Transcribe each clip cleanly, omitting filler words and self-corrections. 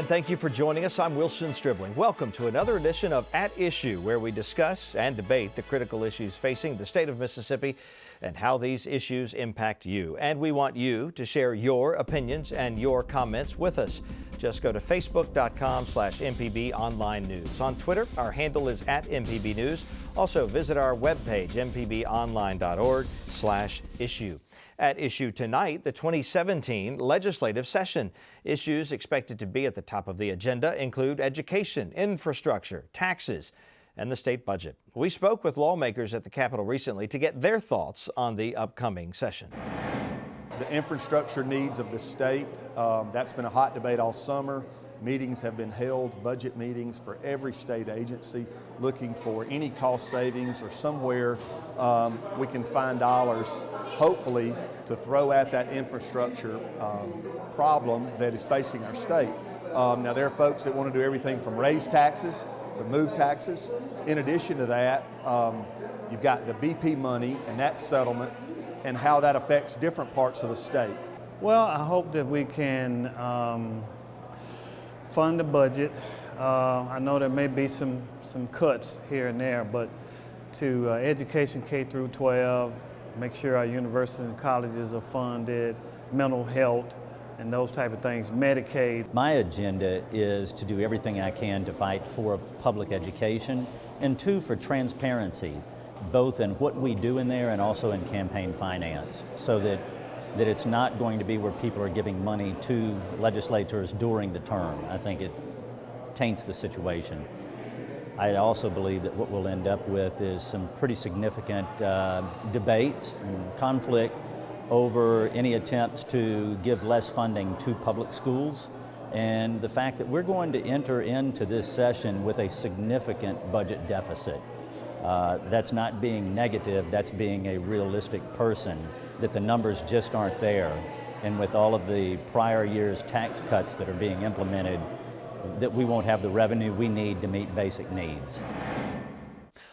and thank you for joining us. I'm Wilson Stribling. Welcome to another edition of At Issue, where we discuss and debate the critical issues facing the state of Mississippi and how these issues impact you. And we want you to share your opinions and your comments with us. Just go to facebook.com/MPB Online News. On Twitter, our handle is @MPB News. Also, visit our webpage, mpbonline.org/issue. At issue tonight, the 2017 legislative session. Issues expected to be at the top of the agenda include education, infrastructure, taxes, and the state budget. We spoke with lawmakers at the Capitol recently to get their thoughts on the upcoming session. The infrastructure needs of the state, that's been a hot debate all summer. Meetings have been held, budget meetings for every state agency, looking for any cost savings or somewhere we can find dollars, hopefully, to throw at that infrastructure problem that is facing our state. Now, there are folks that want to do everything from raise taxes to move taxes. In addition to that, you've got the BP money and that settlement and how that affects different parts of the state. Well, I hope that we can fund the budget. I know there may be some cuts here and there, but to education K through 12, make sure our universities and colleges are funded, mental health, and those type of things, Medicaid. My agenda is to do everything I can to fight for public education, and two, for transparency, both in what we do in there and also in campaign finance, so that it's not going to be where people are giving money to legislators during the term. I think it taints the situation. I also believe that what we'll end up with is some pretty significant debates and conflict over any attempts to give less funding to public schools, and the fact that we're going to enter into this session with a significant budget deficit. That's not being negative, that's being a realistic person, that the numbers just aren't there. And with all of the prior year's tax cuts that are being implemented, that we won't have the revenue we need to meet basic needs.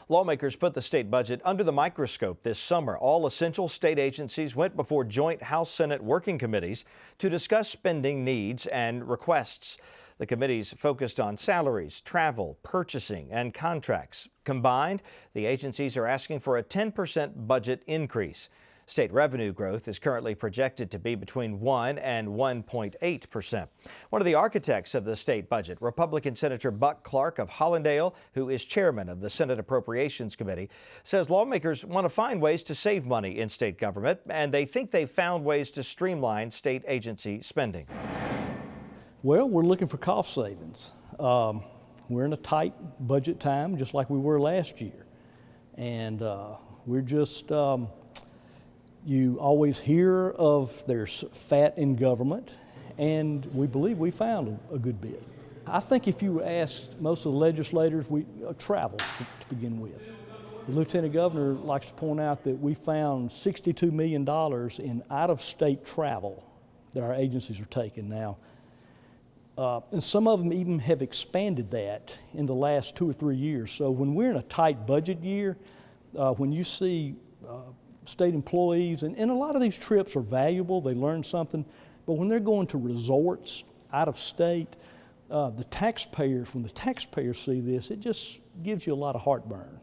Lawmakers put the state budget under the microscope this summer. All essential state agencies went before joint House-Senate working committees to discuss spending needs and requests. The committees focused on salaries, travel, purchasing, and contracts. Combined, the agencies are asking for a 10% budget increase. State revenue growth is currently projected to be between 1 and 1.8%. One of the architects of the state budget, Republican Senator Buck Clark of Hollandale, who is chairman of the Senate Appropriations Committee, says lawmakers want to find ways to save money in state government, and they think they've found ways to streamline state agency spending. Well, we're looking for cost savings. We're in a tight budget time, just like we were last year. And we're just... You always hear of there's fat in government, and we believe we found a good bit. I think if you asked most of the legislators, we travel to begin with. The Lieutenant Governor likes to point out that we found $62 million in out-of-state travel that our agencies are taking now. And some of them even have expanded that in the last 2 or 3 years. So when we're in a tight budget year, when you see state employees, and a lot of these trips are valuable, they learn something, but when they're going to resorts out of state, when the taxpayers see this, it just gives you a lot of heartburn.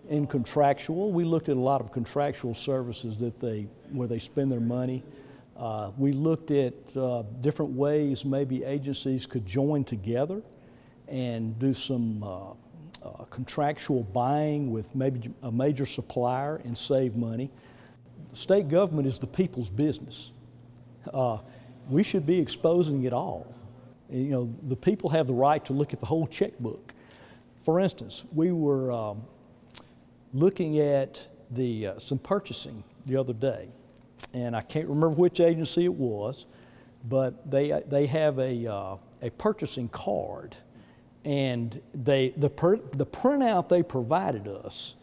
In contractual, we looked at a lot of contractual services where they spend their money. We looked at different ways maybe agencies could join together and do some contractual buying with maybe a major supplier and save money. State government is the people's business. We should be exposing it all. You know, the people have the right to look at the whole checkbook. For instance, we were looking at some purchasing the other day, and I can't remember which agency it was, but they have a purchasing card. And the printout they provided us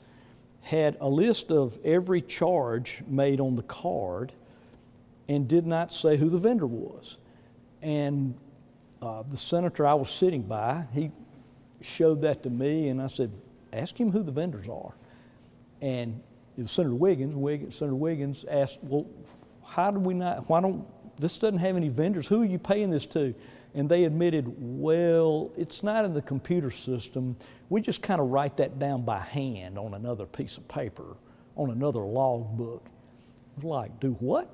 had a list of every charge made on the card and did not say who the vendor was. And the senator I was sitting by, he showed that to me, and I said, ask him who the vendors are. And it was Senator Wiggins. Senator Wiggins asked, well, why don't, this doesn't have any vendors, who are you paying this to? And they admitted, well, it's not in the computer system. We just kind of write that down by hand on another piece of paper, on another log book. I was like, do what?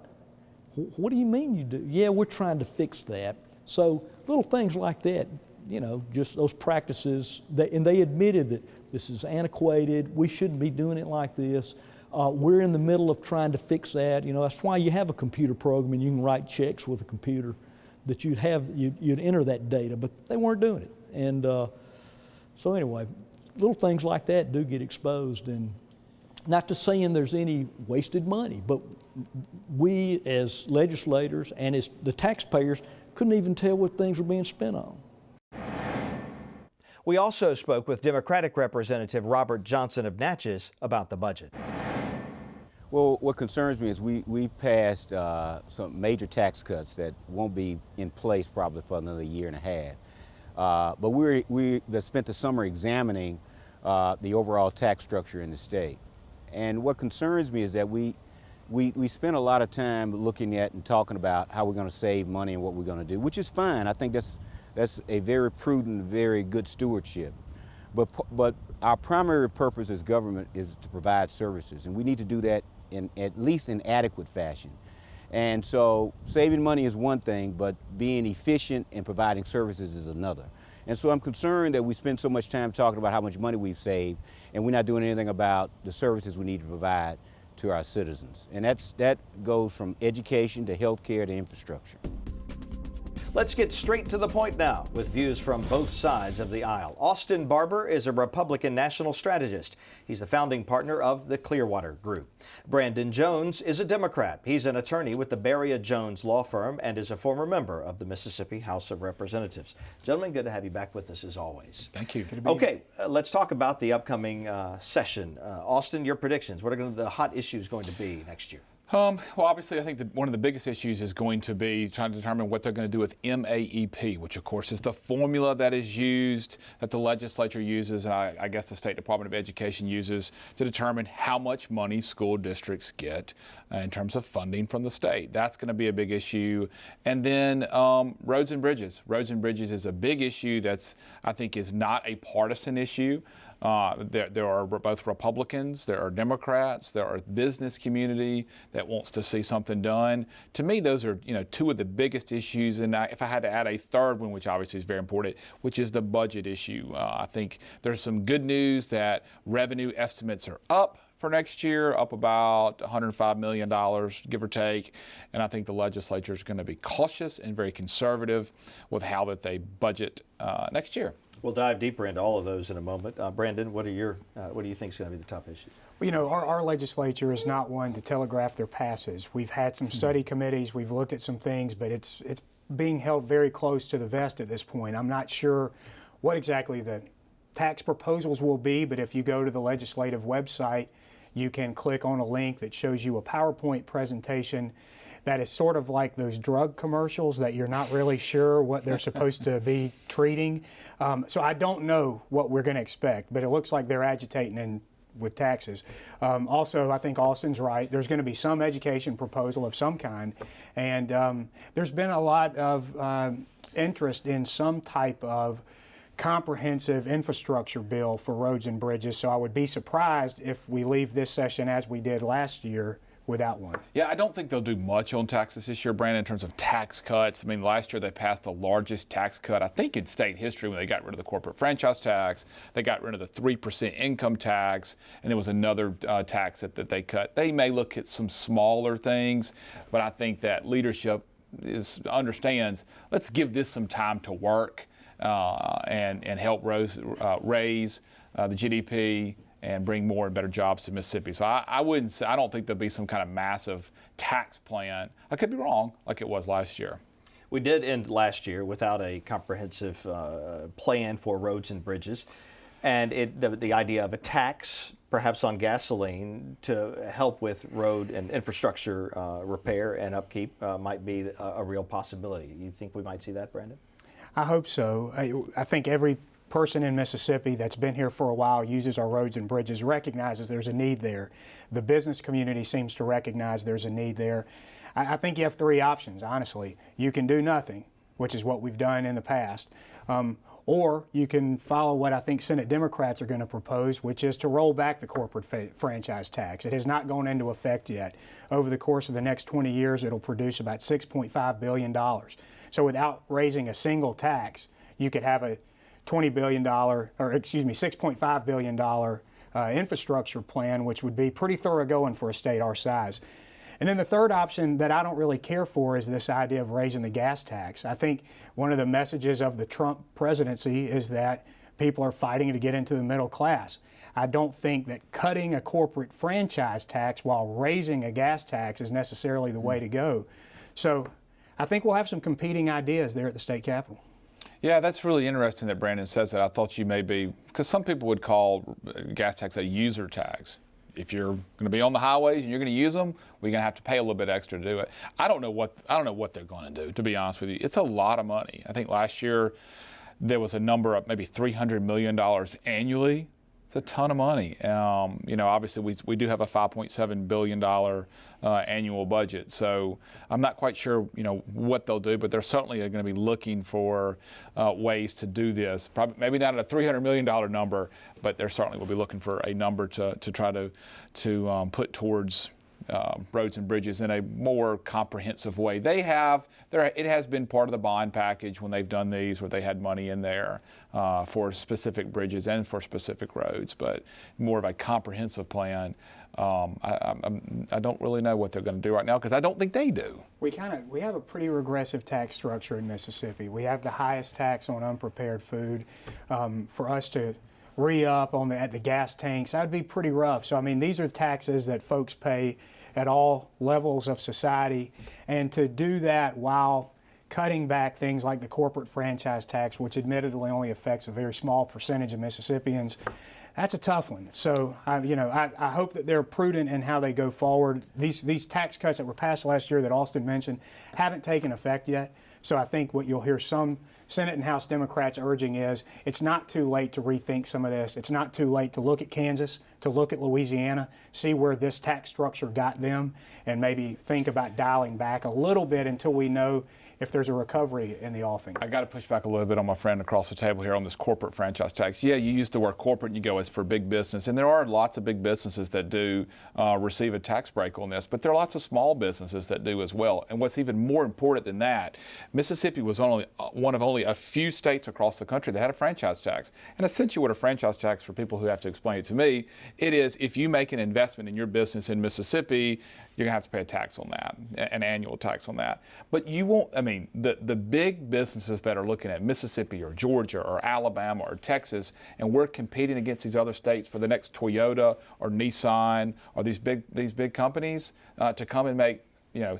What do you mean you do? Yeah, we're trying to fix that. So little things like that, you know, just those practices, and they admitted that this is antiquated, we shouldn't be doing it like this. We're in the middle of trying to fix that. You know, that's why you have a computer program and you can write checks with a computer, that you'd enter that data, but they weren't doing it. And so anyway, little things like that do get exposed, and not to saying there's any wasted money, but we as legislators and as the taxpayers couldn't even tell what things were being spent on. We also spoke with Democratic Representative Robert Johnson of Natchez about the budget. Well, what concerns me is we passed some major tax cuts that won't be in place probably for another year and a half. But we spent the summer examining the overall tax structure in the state. And what concerns me is that we spent a lot of time looking at and talking about how we're going to save money and what we're going to do, which is fine. I think that's a very prudent, very good stewardship. But our primary purpose as government is to provide services, and we need to do that in at least in adequate fashion. And so saving money is one thing, but being efficient and providing services is another. And so I'm concerned that we spend so much time talking about how much money we've saved, and we're not doing anything about the services we need to provide to our citizens. And that goes from education to healthcare to infrastructure. Let's get straight to the point now with views from both sides of the aisle. Austin Barbour is a Republican national strategist. He's the founding partner of the Clearwater Group. Brandon Jones is a Democrat. He's an attorney with the Beria Jones law firm and is a former member of the Mississippi House of Representatives. Gentlemen, good to have you back with us as always. Thank you. Okay, let's talk about the upcoming session. Austin, your predictions. What are the hot issues going to be next year? Well, obviously, I think that one of the biggest issues is going to be trying to determine what they're going to do with MAEP, which, of course, is the formula that is used, that the legislature uses, and I guess the State Department of Education uses to determine how much money school districts get in terms of funding from the state. That's going to be a big issue. And then roads and bridges. Roads and bridges is a big issue that's, I think, is not a partisan issue. There are both Republicans, there are Democrats, there are business community that wants to see something done. To me, those are two of the biggest issues. And if I had to add a third one, which obviously is very important, which is the budget issue. I think there's some good news that revenue estimates are up for next year, up about $105 million, give or take. And I think the legislature is going to be cautious and very conservative with how that they budget next year. We'll dive deeper into all of those in a moment. Brandon, what do you think is going to be the top issue? Well, our legislature is not one to telegraph their passes. We've had some study committees, we've looked at some things, but it's being held very close to the vest at this point. I'm not sure what exactly the tax proposals will be, but if you go to the legislative website, you can click on a link that shows you a PowerPoint presentation that is sort of like those drug commercials that you're not really sure what they're supposed to be treating. So I don't know what we're going to expect, but it looks like they're agitating with taxes. Also, I think Austin's right. There's going to be some education proposal of some kind, and there's been a lot of interest in some type of comprehensive infrastructure bill for roads and bridges, so I would be surprised if we leave this session as we did last year without one. Yeah, I don't think they'll do much on taxes this year, Brandon, in terms of tax cuts. I mean, last year they passed the largest tax cut, I think, in state history when they got rid of the corporate franchise tax. They got rid of the 3% income tax, and there was another tax that they cut. They may look at some smaller things, but I think that leadership understands, let's give this some time to work and help raise the GDP and bring more and better jobs to Mississippi. So I don't think there'll be some kind of massive tax plan. I could be wrong, like it was last year. We did end last year without a comprehensive plan for roads and bridges. And the idea of a tax, perhaps on gasoline, to help with road and infrastructure repair and upkeep might be a real possibility. You think we might see that, Brandon? I hope so. I think every person in Mississippi that's been here for a while, uses our roads and bridges, recognizes there's a need there. The business community seems to recognize there's a need there. I think you have three options, honestly. You can do nothing, which is what we've done in the past. Or you can follow what I think Senate Democrats are going to propose, which is to roll back the corporate franchise tax. It has not gone into effect yet. Over the course of the next 20 years, it'll produce about $6.5 billion. So without raising a single tax, you could have a $6.5 billion infrastructure plan, which would be pretty thoroughgoing for a state our size. And then the third option that I don't really care for is this idea of raising the gas tax. I think one of the messages of the Trump presidency is that people are fighting to get into the middle class. I don't think that cutting a corporate franchise tax while raising a gas tax is necessarily the way to go. So I think we'll have some competing ideas there at the state capitol. Yeah, that's really interesting that Brandon says that. I thought you may be, because some people would call gas tax a user tax. If you're going to be on the highways and you're going to use them, we're going to have to pay a little bit extra to do it. I don't know what they're going to do, to be honest with you. It's a lot of money. I think last year there was a number of maybe $300 million annually. It's a ton of money. Obviously we do have a $5.7 billion annual budget, so I'm not quite sure what they'll do, but they're certainly going to be looking for ways to do this. Probably maybe not at a $300 million number, but they certainly will be looking for a number to try to put towards roads and bridges in a more comprehensive way. It has been part of the bond package when they've done these, where they had money in there for specific bridges and for specific roads, but more of a comprehensive plan. I don't really know what they're going to do right now, because I don't think they do. We have a pretty regressive tax structure in Mississippi. We have the highest tax on unprepared food. For us to re-up at the gas tanks, that would be pretty rough. So I mean, these are taxes that folks pay at all levels of society, and to do that while cutting back things like the corporate franchise tax, which admittedly only affects a very small percentage of Mississippians, that's a tough one. So I hope that they're prudent in how they go forward. These tax cuts that were passed last year that Austin mentioned haven't taken effect yet. So I think what you'll hear some Senate and House Democrats urging is it's not too late to rethink some of this. It's not too late to look at Kansas, to look at Louisiana, see where this tax structure got them, and maybe think about dialing back a little bit until we know if there's a recovery in the offing. I got to push back a little bit on my friend across the table here on this corporate franchise tax. Yeah, you use the word corporate and you go, it's for big business. And there are lots of big businesses that do receive a tax break on this, but there are lots of small businesses that do as well. And what's even more important than that, Mississippi was only one of only a few states across the country that had a franchise tax. And essentially what a franchise tax, for people who have to explain it to me, it is if you make an investment in your business in Mississippi, you're going to have to pay a tax on that, an annual tax on that. But you won't, the big businesses that are looking at Mississippi or Georgia or Alabama or Texas, and we're competing against these other states for the next Toyota or Nissan or these big companies to come and make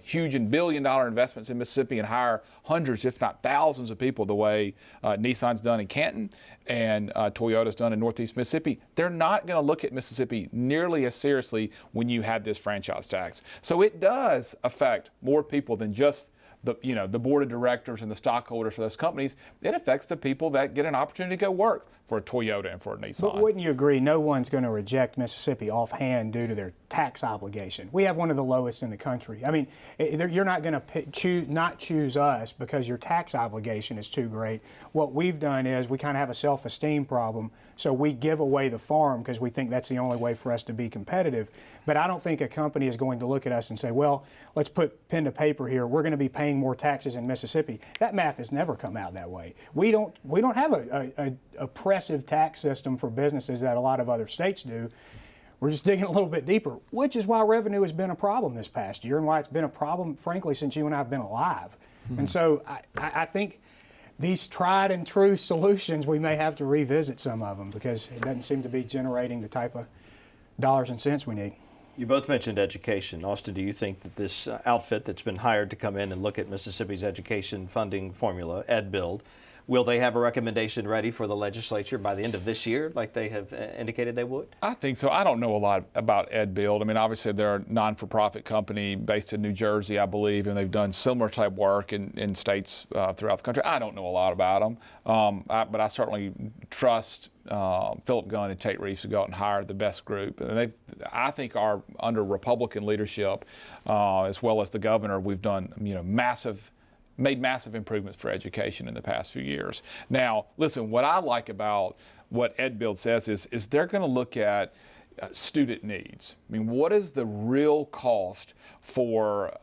huge and billion-dollar investments in Mississippi and hire hundreds, if not thousands of people the way Nissan's done in Canton and Toyota's done in Northeast Mississippi. They're not going to look at Mississippi nearly as seriously when you have this franchise tax. So it does affect more people than just the board of directors and the stockholders for those companies. It affects the people that get an opportunity to go work for a Toyota and for a Nissan. But wouldn't you agree, no one's going to reject Mississippi offhand due to their tax obligation? We have one of the lowest in the country. I mean, you're not going to not choose us because your tax obligation is too great. What we've done is we kind of have a self-esteem problem, so we give away the farm because we think that's the only way for us to be competitive. But I don't think a company is going to look at us and say, well, let's put pen to paper here. We're going to be paying more taxes in Mississippi. That math has never come out that way. We don't have a oppressive tax system for businesses that a lot of other states do. We're just digging a little bit deeper, which is why revenue has been a problem this past year and why it's been a problem, frankly, since you and I have been alive. Mm-hmm. And so I think these tried and true solutions, we may have to revisit some of them because it doesn't seem to be generating the type of dollars and cents we need. You both mentioned education. Austin, do you think that this outfit that's been hired to come in and look at Mississippi's education funding formula, EdBuild, will they have a recommendation ready for the legislature by the end of this year, like they have indicated they would? I think so. I don't know a lot about EdBuild. Obviously they're a non-for-profit company based in New Jersey, I believe, and they've done similar type work in states throughout the country. I don't know a lot about them, but I certainly trust Philip Gunn and Tate Reeves to go out and hire the best group. And I think are under Republican leadership, as well as the governor, we've done massive made massive improvements for education in the past few years. Now, listen, what I like about what EdBuild says is they're going to look at student needs. I mean, what is the real cost for,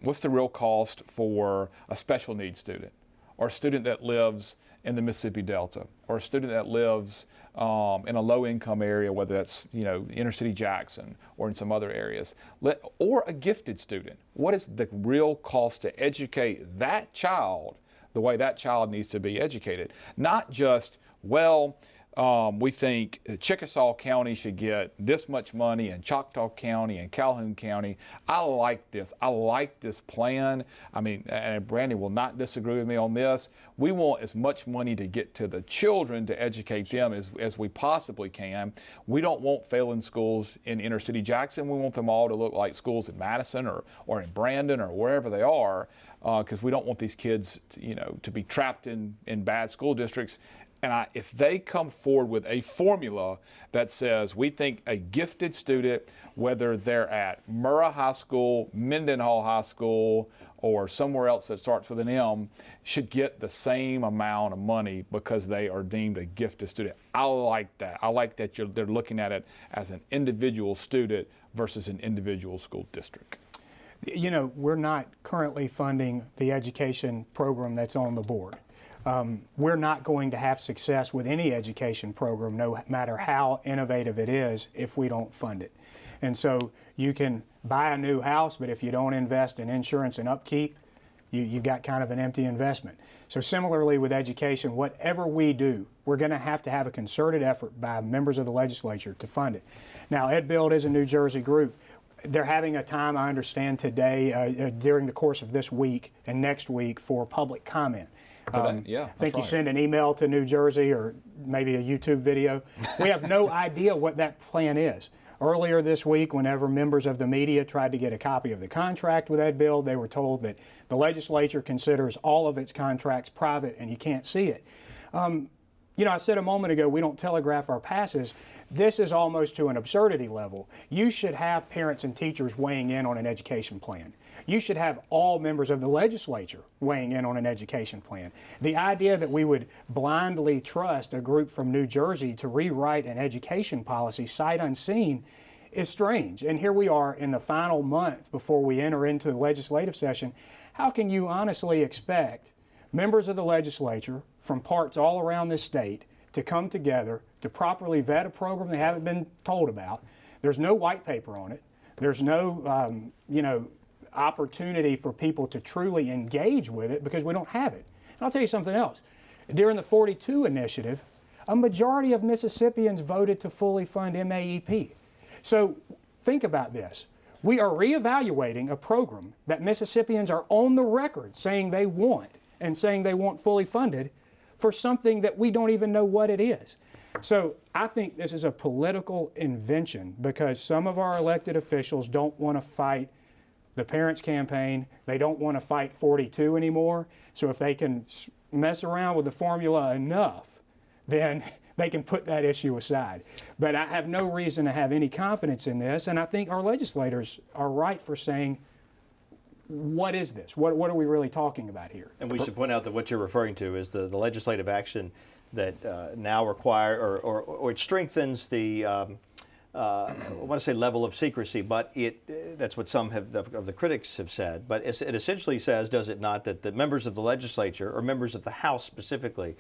what's the real cost for a special needs student, or a student that lives in the Mississippi Delta, or a student that lives in a low-income area, whether that's inner city Jackson or in some other areas, or a gifted student. What is the real cost to educate that child the way that child needs to be educated? Not just, well, we think Chickasaw County should get this much money, and Choctaw County and Calhoun County. I like this. I like this plan. I mean, and Brandy will not disagree with me on this. We want as much money to get to the children to educate them as we possibly can. We don't want failing schools in inner city Jackson. We want them all to look like schools in Madison or in Brandon or wherever they are, because we don't want these kids to be trapped in bad school districts. And if they come forward with a formula that says we think a gifted student, whether they're at Murrah High School, Mendenhall High School, or somewhere else that starts with an M, should get the same amount of money because they are deemed a gifted student. I like that. I like that they're looking at it as an individual student versus an individual school district. We're not currently funding the education program that's on the board. We're not going to have success with any education program, no matter how innovative it is, if we don't fund it. And so you can buy a new house, but if you don't invest in insurance and upkeep, you've got kind of an empty investment. So similarly with education, whatever we do, we're going to have a concerted effort by members of the legislature to fund it. Now, EdBuild is a New Jersey group. They're having a time, I understand, today during the course of this week and next week for public comment. I think you send an email to New Jersey or maybe a YouTube video. We have no idea what that plan is. Earlier this week, whenever members of the media tried to get a copy of the contract with EdBuild, they were told that the legislature considers all of its contracts private and you can't see it. I said a moment ago, we don't telegraph our passes. This is almost to an absurdity level. You should have parents and teachers weighing in on an education plan. You should have all members of the legislature weighing in on an education plan. The idea that we would blindly trust a group from New Jersey to rewrite an education policy sight unseen is strange. And here we are in the final month before we enter into the legislative session. How can you honestly expect members of the legislature from parts all around this state to come together to properly vet a program they haven't been told about? There's no white paper on it. There's no, opportunity for people to truly engage with it because we don't have it. And I'll tell you something else. During the 42 initiative, a majority of Mississippians voted to fully fund MAEP. So think about this. We are reevaluating a program that Mississippians are on the record saying they want and saying they want fully funded for something that we don't even know what it is. So I think this is a political invention because some of our elected officials don't want to fight the parents' campaign. They don't want to fight 42 anymore. So if they can mess around with the formula enough, then they can put that issue aside. But I have no reason to have any confidence in this, and I think our legislators are right for saying, what is this? What are we really talking about here? And we should point out that what you're referring to is the legislative action that now require, or it strengthens the I want to say level of secrecy, but that's what some of the critics have said. But it essentially says, does it not, that the members of the legislature, or members of the House specifically,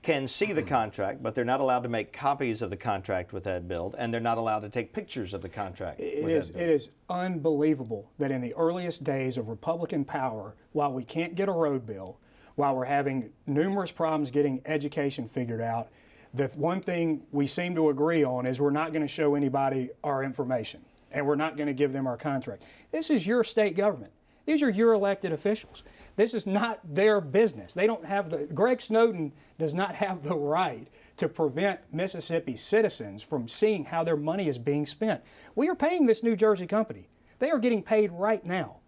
can see the contract, but they're not allowed to make copies of the contract with EdBuild, and they're not allowed to take pictures of the contract with EdBuild. It is unbelievable that in the earliest days of Republican power, while we can't get a road bill, while we're having numerous problems getting education figured out, the one thing we seem to agree on is we're not going to show anybody our information, and we're not going to give them our contract. This is your state government. These are your elected officials. This is not their business. They don't have Greg Snowden does not have the right to prevent Mississippi citizens from seeing how their money is being spent. We are paying this New Jersey company. They are getting paid right now.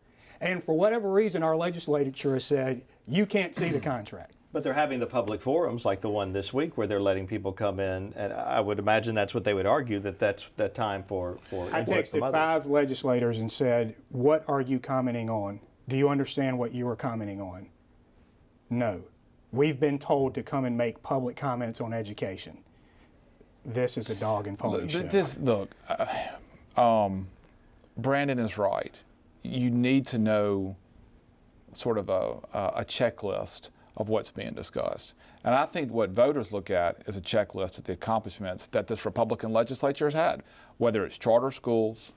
And for whatever reason, our legislature has said, you can't see the contract. But they're having the public forums like the one this week where they're letting people come in, and I would imagine that's what they would argue, that's the time for I texted 5 legislators and said, what are you commenting on? Do you understand what you are commenting on? No. We've been told to come and make public comments on education. This is a dog and pony show. Brandon is right. You need to know sort of a checklist of what's being discussed. And I think what voters look at is a checklist of the accomplishments that this Republican legislature has had, whether it's charter schools,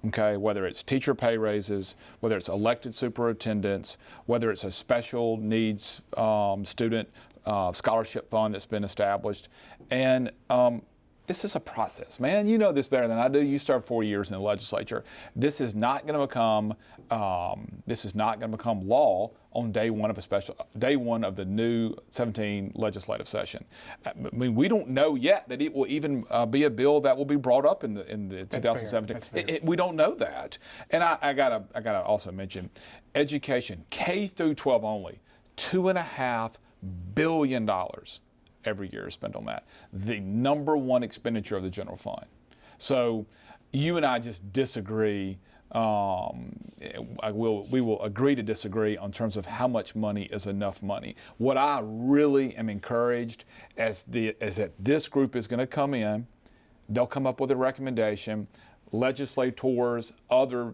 okay, whether it's teacher pay raises, whether it's elected superintendents, whether it's a special needs student scholarship fund that's been established. And this is a process, man. You know this better than I do. You served 4 years in the legislature. This is not going to become law on day one of the new 17 legislative session. I mean, we don't know yet that it will even be a bill that will be brought up in the 2017. We don't know that. And I gotta also mention education, K through 12 only, $2.5 billion every year is spent on that. The number one expenditure of the general fund. So you and I just disagree. We will agree to disagree on terms of how much money is enough money. What I really am encouraged is that this group is going to come in, they'll come up with a recommendation, legislators, other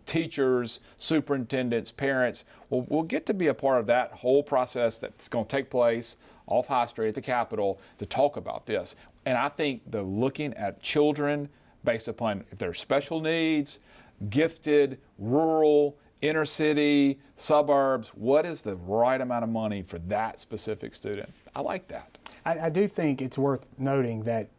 teachers, superintendents, parents, will get to be a part of that whole process that's going to take place off High Street at the Capitol to talk about this. And I think the looking at children based upon if they're special needs, gifted, rural, inner city, suburbs, what is the right amount of money for that specific student? I like that. I do think it's worth noting that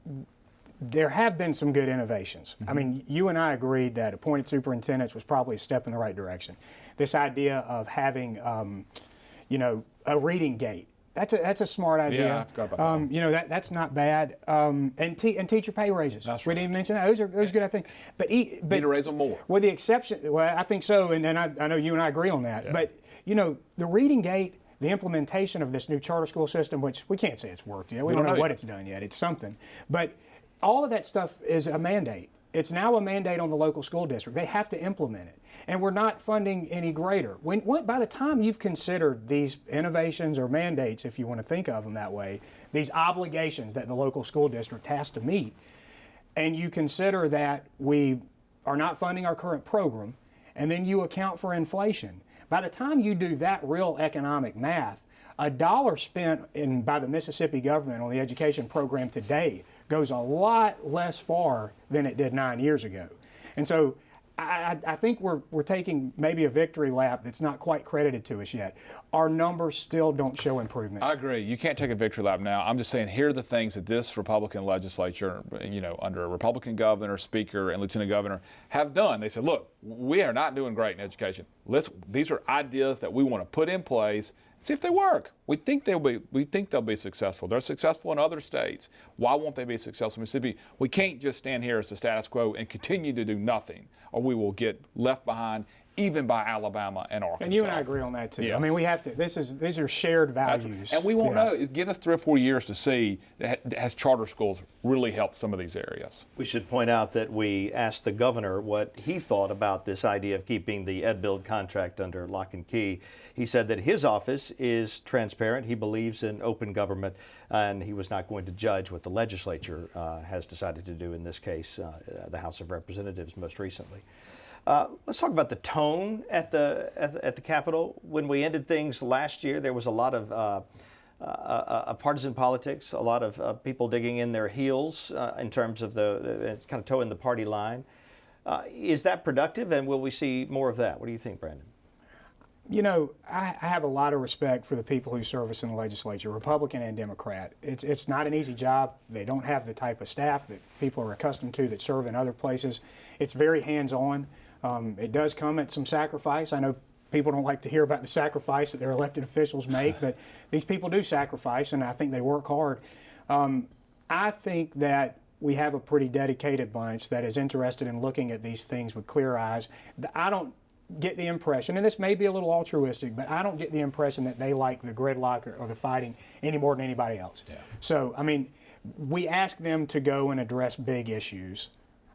there have been some good innovations. I mean, you and I agreed that appointed superintendents was probably a step in the right direction. This idea of having, a reading gate. That's a smart idea. Yeah, I forgot about that. That's not bad. And teacher pay raises. That's we right. didn't mention that. Those are good, I think. But need to raise them more. With the exception, well, I think so. And then I know you and I agree on that. Yeah. But the reading gate, the implementation of this new charter school system, which we can't say it's worked yet. We don't know what it's done yet. It's something. But all of that stuff is a mandate. It's now a mandate on the local school district. They have to implement it. And we're not funding any greater. By the time you've considered these innovations or mandates, if you want to think of them that way, these obligations that the local school district has to meet, and you consider that we are not funding our current program, and then you account for inflation, by the time you do that real economic math, $1 spent by the Mississippi government on the education program today goes a lot less far than it did 9 years ago. And so I think we're taking maybe a victory lap that's not quite credited to us yet. Our numbers still don't show improvement. I agree. You can't take a victory lap now. I'm just saying here are the things that this Republican legislature, under a Republican governor, speaker, and lieutenant governor have done. They said, look, we are not doing great in education. These are ideas that we want to put in place. See if they work. We think they'll be successful. They're successful in other states. Why won't they be successful in Mississippi? We can't just stand here as the status quo and continue to do nothing, or we will get left behind even by Alabama and Arkansas. And you and I agree on that too. Yes. I mean, we have to. These are shared values. And we won't know. Give us 3 or 4 years to see has charter schools really helped some of these areas. We should point out that we asked the governor what he thought about this idea of keeping the EdBuild contract under lock and key. He said that his office is transparent. He believes in open government, and he was not going to judge what the legislature has decided to do in this case, the House of Representatives most recently. Let's talk about the tone at the Capitol. When we ended things last year, there was a lot of partisan politics, a lot of people digging in their heels in terms of the kind of toeing the party line. Is that productive, and will we see more of that? What do you think, Brandon? I have a lot of respect for the people who serve us in the legislature, Republican and Democrat. It's not an easy job. They don't have the type of staff that people are accustomed to that serve in other places. It's very hands-on. It does come at some sacrifice. I know people don't like to hear about the sacrifice that their elected officials make, but these people do sacrifice, and I think they work hard. I think that we have a pretty dedicated bunch that is interested in looking at these things with clear eyes. I don't get the impression, and this may be a little altruistic, but I don't get the impression that they like the gridlock or the fighting any more than anybody else. Yeah. So, I mean, we ask them to go and address big issues.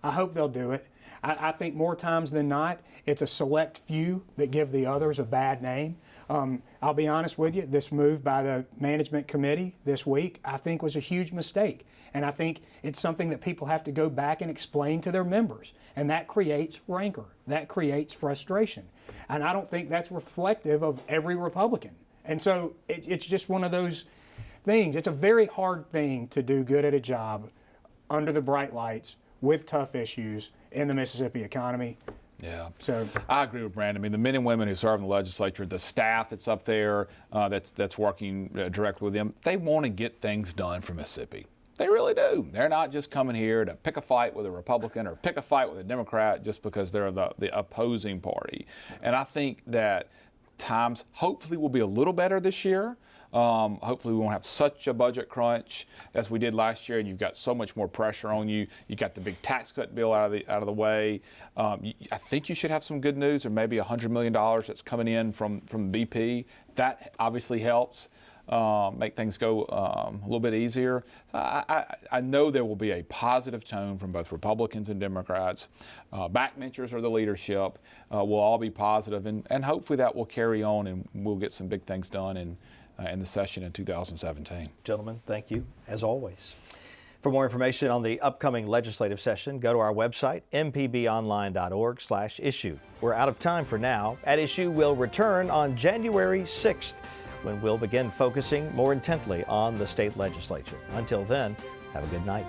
I hope they'll do it. I think more times than not, it's a select few that give the others a bad name. I'll be honest with you, this move by the management committee this week, I think was a huge mistake. And I think it's something that people have to go back and explain to their members. And that creates rancor. That creates frustration. And I don't think that's reflective of every Republican. And so it's just one of those things. It's a very hard thing to do good at a job under the bright lights with tough issues in the Mississippi economy. Yeah. So I agree with Brandon. I mean, the men and women who serve in the legislature, the staff that's up there, that's working directly with them, they want to get things done for Mississippi. They really do. They're not just coming here to pick a fight with a Republican or pick a fight with a Democrat just because they're the opposing party. And I think that times hopefully will be a little better this year. Hopefully we won't have such a budget crunch as we did last year, and you've got so much more pressure on you. You got the big tax cut bill out of the way. I think you should have some good news, or maybe $100 million that's coming in from BP. That obviously helps make things go a little bit easier. I know there will be a positive tone from both Republicans and Democrats. Backbenchers or the leadership will all be positive, and hopefully that will carry on, and we'll get some big things done in the session in 2017. Gentlemen, thank you, as always. For more information on the upcoming legislative session, go to our website, mpbonline.org/issue. We're out of time for now. At Issue will return on January 6th, when we'll begin focusing more intently on the state legislature. Until then, have a good night.